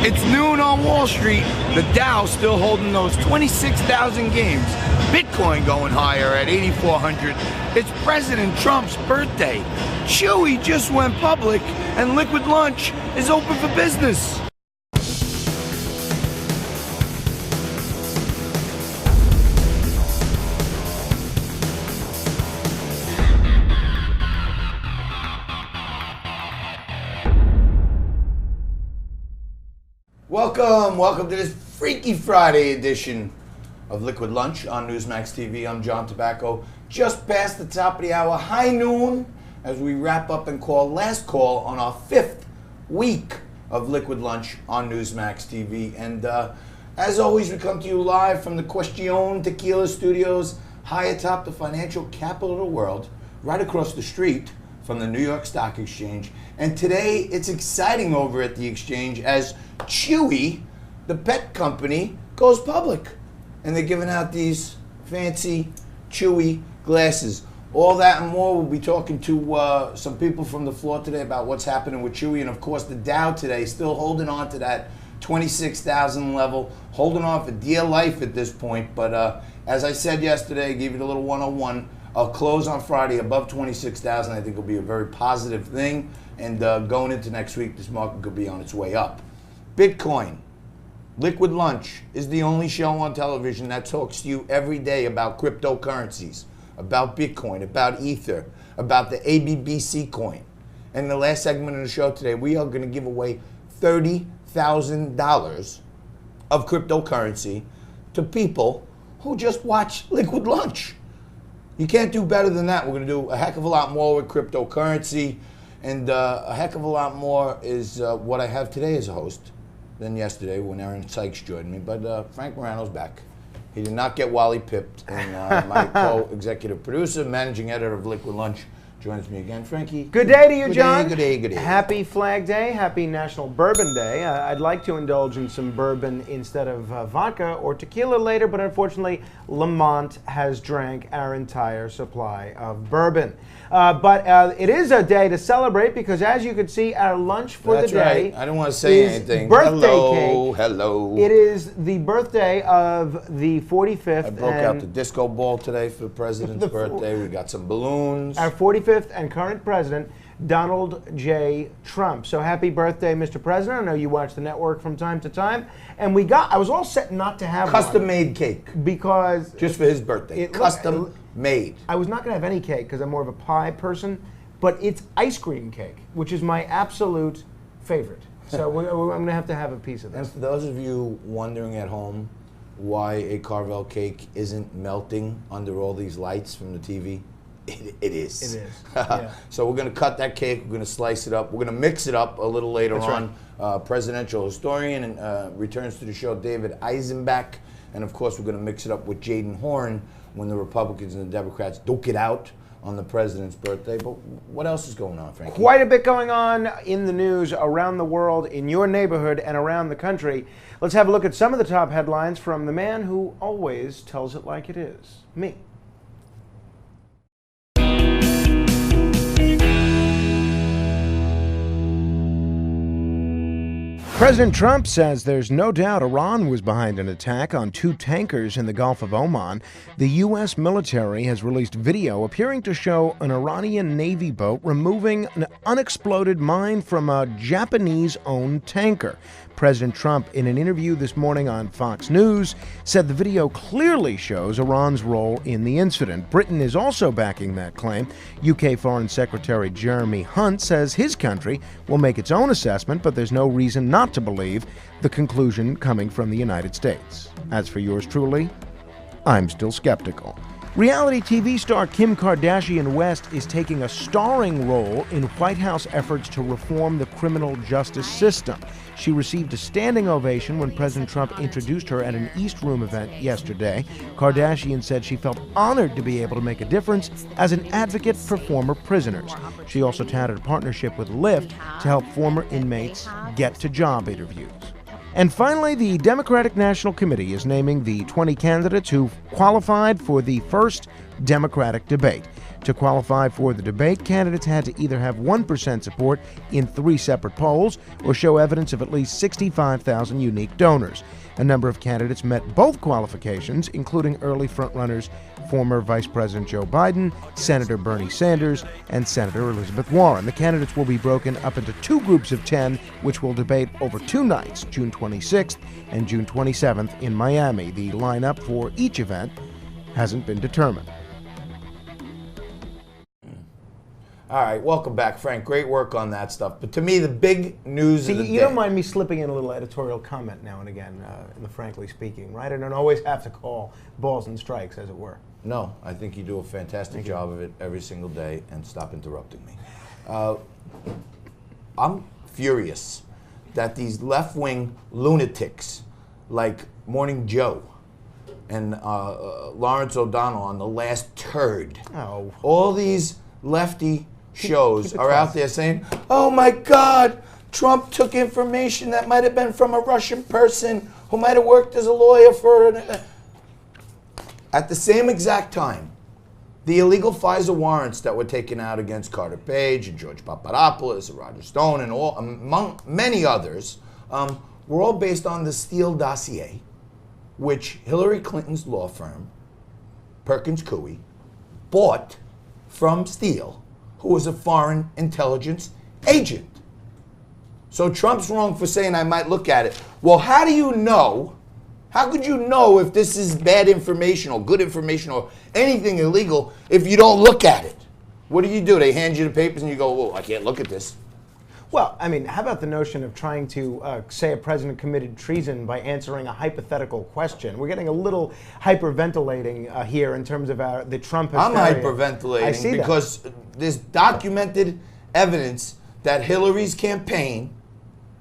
It's noon on Wall Street. The Dow still holding those 26,000 games. Bitcoin going higher at 8,400. It's President Trump's birthday. Chewy just went public, and Liquid Lunch is open for business. Welcome to this Freaky Friday edition of Liquid Lunch on Newsmax TV. I'm John Tobacco. Just past the top of the hour, high noon, as we wrap up and call last call on our 5th week of Liquid Lunch on Newsmax TV. And as always, we come to you live from the Question Tequila Studios, high atop the financial capital of the world, right across the street from the New York Stock Exchange. And today, it's exciting over at the exchange as Chewy, the pet company, goes public. And they're giving out these fancy Chewy glasses. All that and more, we'll be talking to some people from the floor today about what's happening with Chewy. And of course, the Dow today still holding on to that 26,000 level, holding on for dear life at this point. But as I said yesterday, I gave you the little 101. I'll close on Friday above 26,000. I think will be a very positive thing. And going into next week, this market could be on its way up. Bitcoin. Liquid Lunch is the only show on television that talks to you every day about cryptocurrencies, about Bitcoin, about Ether, about the ABBC coin. And in the last segment of the show today, we are going to give away $30,000 of cryptocurrency to people who just watch Liquid Lunch. You can't do better than that. We're going to do a heck of a lot more with cryptocurrency, and a heck of a lot more is what I have today as a host than yesterday when Aaron Sykes joined me. But Frank Morano's back. He did not get Wally pipped, and my co-executive producer, managing editor of Liquid Lunch, joins me again. Frankie. Good day to you, John. Good day. Happy Flag Day. Happy National Bourbon Day. I'd like to indulge in some bourbon instead of vodka or tequila later, but unfortunately, Lamont has drank our entire supply of bourbon. But it is a day to celebrate because, as you can see, our lunch for the day. That's right. I don't want to say anything. Birthday cake. Hello. It is the birthday of the 45th. I broke out the disco ball today for the president's birthday. We got some balloons. Our 45th and current president, Donald J. Trump. So happy birthday, Mr. President. I know you watch the network from time to time. And I was all set not to have custom-made cake. Because just for his birthday. Custom-made. I was not going to have any cake because I'm more of a pie person, but it's ice cream cake, which is my absolute favorite. So I'm going to have a piece of this. And for those of you wondering at home why a Carvel cake isn't melting under all these lights from the TV, it is. It is. Yeah. So we're going to cut that cake. We're going to slice it up. We're going to mix it up a little later on. Right. Presidential historian and returns to the show, David Eisenbach. And of course, we're going to mix it up with Jaden Horn when the Republicans and the Democrats duke it out on the president's birthday. But what else is going on, Frankie? Quite a bit going on in the news around the world, in your neighborhood, and around the country. Let's have a look at some of the top headlines from the man who always tells it like it is, me. President Trump says there's no doubt Iran was behind an attack on 2 tankers in the Gulf of Oman. The U.S. military has released video appearing to show an Iranian Navy boat removing an unexploded mine from a Japanese-owned tanker. President Trump, in an interview this morning on Fox News, said the video clearly shows Iran's role in the incident. Britain is also backing that claim. UK Foreign Secretary Jeremy Hunt says his country will make its own assessment, but there's no reason not to believe the conclusion coming from the United States. As for yours truly, I'm still skeptical. Reality TV star Kim Kardashian West is taking a starring role in White House efforts to reform the criminal justice system. She received a standing ovation when President Trump introduced her at an East Room event yesterday. Kardashian said she felt honored to be able to make a difference as an advocate for former prisoners. She also touted a partnership with Lyft to help former inmates get to job interviews. And finally, the Democratic National Committee is naming the 20 candidates who qualified for the first Democratic debate. To qualify for the debate, candidates had to either have 1% support in 3 separate polls or show evidence of at least 65,000 unique donors. A number of candidates met both qualifications, including early frontrunners former Vice President Joe Biden, Senator Bernie Sanders, and Senator Elizabeth Warren. The candidates will be broken up into 2 groups of 10, which will debate over 2 nights, June 26th and June 27th in Miami. The lineup for each event hasn't been determined. All right, welcome back, Frank. Great work on that stuff. But to me, the big news of the day... You don't mind me slipping in a little editorial comment now and again, in the Frankly Speaking, right? I don't always have to call balls and strikes, as it were. No, I think you do a fantastic job of it every single day, and stop interrupting me. I'm furious that these left-wing lunatics like Morning Joe and Lawrence O'Donnell on The Last Turd, all these lefty shows are out there saying, oh my God, Trump took information that might have been from a Russian person who might have worked as a lawyer for... At the same exact time, the illegal FISA warrants that were taken out against Carter Page and George Papadopoulos and Roger Stone and all, among many others, were all based on the Steele dossier, which Hillary Clinton's law firm, Perkins Coie, bought from Steele, who was a foreign intelligence agent. So Trump's wrong for saying I might look at it. Well, how do you know? How could you know if this is bad information or good information or anything illegal if you don't look at it? What do? They hand you the papers and you go, well, I can't look at this. Well, I mean, how about the notion of trying to say a president committed treason by answering a hypothetical question? We're getting a little hyperventilating here in terms of the Trump hysteria. I'm hyperventilating because there's documented evidence that Hillary's campaign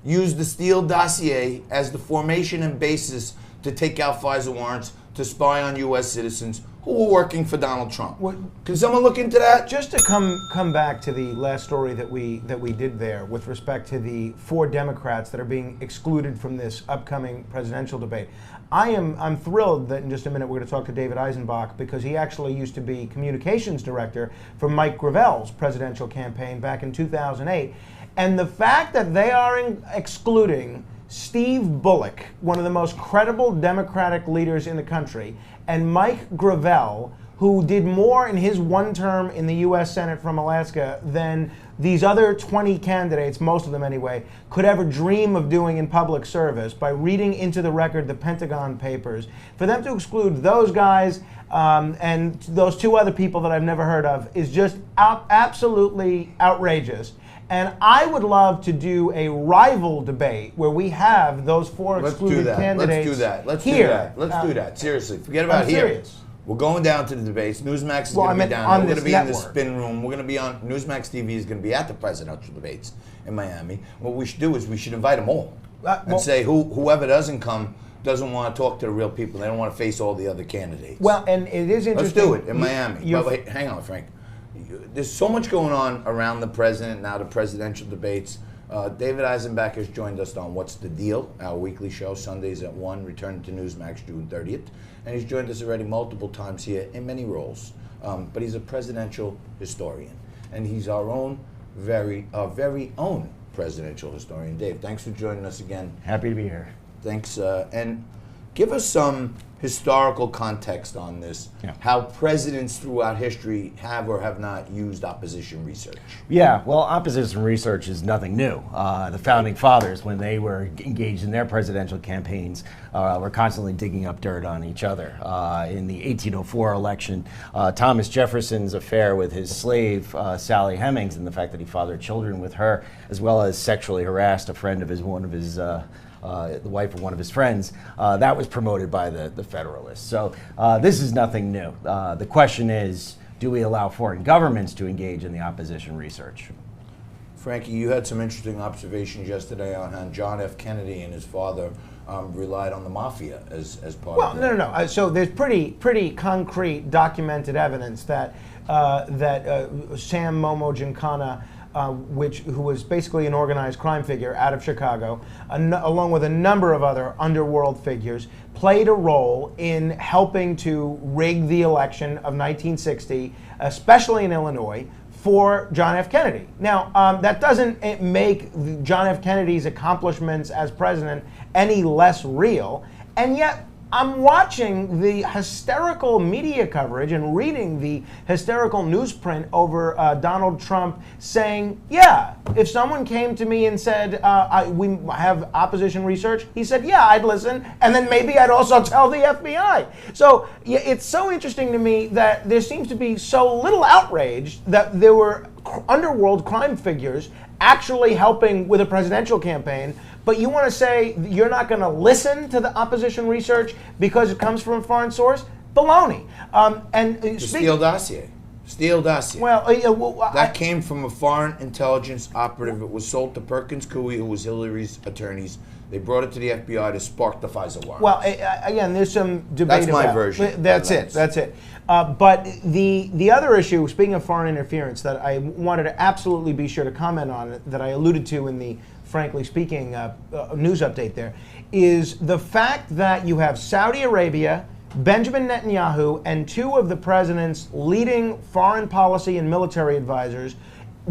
used the Steele dossier as the formation and basis to take out FISA warrants to spy on U.S. citizens who were working for Donald Trump. Can someone look into that? Just to come back to the last story that we did there with respect to the 4 Democrats that are being excluded from this upcoming presidential debate. I'm thrilled that in just a minute we're going to talk to David Eisenbach, because he actually used to be communications director for Mike Gravel's presidential campaign back in 2008. And the fact that they are excluding Steve Bullock, one of the most credible Democratic leaders in the country, and Mike Gravel, who did more in his 1 term in the U.S. Senate from Alaska than these other 20 candidates, most of them anyway, could ever dream of doing in public service by reading into the record the Pentagon Papers. For them to exclude those guys and those 2 other people that I've never heard of is just absolutely outrageous. And I would love to do a rival debate where we have those 4 excluded candidates. Let's do that. Let's do that. Seriously, forget about here. Serious. We're going down to the debates. Newsmax is going to be down. We're going to be in the spin room. We're going to be on Newsmax TV. Is going to be at the presidential debates in Miami. What we should do is we should invite them all and say whoever doesn't come doesn't want to talk to the real people. They don't want to face all the other candidates. Well, and it is interesting. Let's do it in Miami. But wait, hang on, Frank. There's so much going on around the president now, the presidential debates. David Eisenbach has joined us on What's the Deal, our weekly show, Sundays at 1, returning to Newsmax June 30th. And he's joined us already multiple times here in many roles. But he's a presidential historian. And he's our very own presidential historian. Dave, thanks for joining us again. Happy to be here. Thanks. And give us some historical context on this, how presidents throughout history have or have not used opposition research. Yeah, well, opposition research is nothing new. The founding fathers, when they were engaged in their presidential campaigns, were constantly digging up dirt on each other. In the 1804 election, Thomas Jefferson's affair with his slave, Sally Hemings, and the fact that he fathered children with her, as well as sexually harassed a friend of his, the wife of one of his friends, that was promoted by the Federalists. So this is nothing new. The question is, do we allow foreign governments to engage in the opposition research? Frankie, you had some interesting observations yesterday on how John F. Kennedy and his father relied on the mafia as part of it. Well, no. So there's pretty concrete documented evidence that Sam Momo Giancana who was basically an organized crime figure out of Chicago, along with a number of other underworld figures, played a role in helping to rig the election of 1960, especially in Illinois, for John F. Kennedy. Now, that doesn't make John F. Kennedy's accomplishments as president any less real, and yet I'm watching the hysterical media coverage and reading the hysterical newsprint over Donald Trump saying, yeah, if someone came to me and said, we have opposition research, he said, yeah, I'd listen, and then maybe I'd also tell the FBI. So yeah, it's so interesting to me that there seems to be so little outrage that there were underworld crime figures actually helping with a presidential campaign, but you want to say you're not going to listen to the opposition research because it comes from a foreign source? Baloney. The Steele dossier. Steele dossier. Well, that came from a foreign intelligence operative. It was sold to Perkins Coie, who was Hillary's attorneys. They brought it to the FBI to spark the FISA warrant. Well, again, there's some debate. That's my version. That's it. But the other issue, speaking of foreign interference, that I wanted to absolutely be sure to comment on, that I alluded to in the Frankly Speaking news update there, is the fact that you have Saudi Arabia, Benjamin Netanyahu, and two of the president's leading foreign policy and military advisors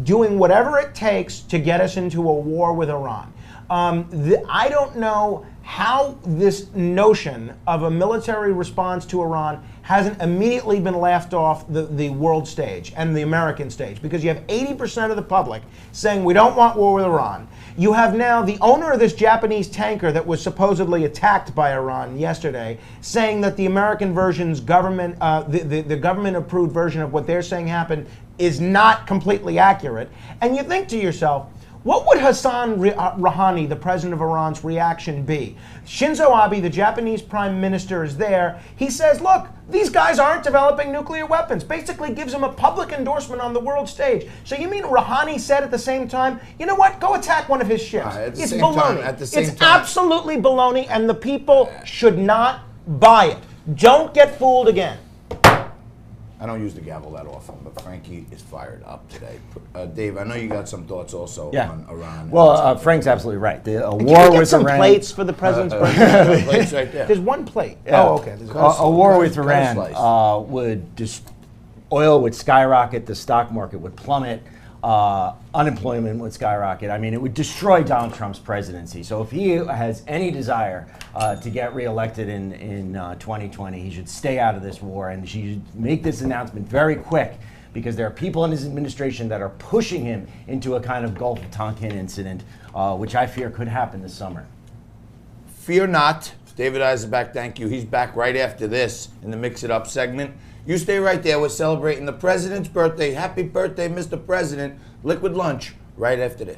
doing whatever it takes to get us into a war with Iran. I don't know how this notion of a military response to Iran hasn't immediately been laughed off the world stage and the American stage, because you have 80% of the public saying we don't want war with Iran. You have now the owner of this Japanese tanker that was supposedly attacked by Iran yesterday saying that the American version's government, the government-approved version of what they're saying happened is not completely accurate. And you think to yourself, what would Hassan Rouhani, the president of Iran's reaction be? Shinzo Abe, the Japanese prime minister, is there. He says, look, these guys aren't developing nuclear weapons. Basically gives him a public endorsement on the world stage. So you mean Rouhani said at the same time, you know what, go attack one of his ships. It's baloney. It's absolutely baloney, and the people should not buy it. Don't get fooled again. I don't use the gavel that often, but Frankie is fired up today. Dave, I know you got some thoughts also on Iran. Well, Frank's absolutely right. A war Can you get with some Iran. plates for the president's birthday? Plates right there. There's one plate. Yeah. Oh, okay. A war with Iran would just, oil would skyrocket, the stock market would plummet, unemployment would skyrocket. I mean, it would destroy Donald Trump's presidency. So if he has any desire to get reelected in 2020, he should stay out of this war, and he should make this announcement very quick, because there are people in his administration that are pushing him into a kind of Gulf of Tonkin incident, which I fear could happen this summer. Fear not. David Eisenbach, thank you. He's back right after this in the Mix It Up segment. You stay right there. We're celebrating the president's birthday. Happy birthday, Mr. President. Liquid Lunch right after this.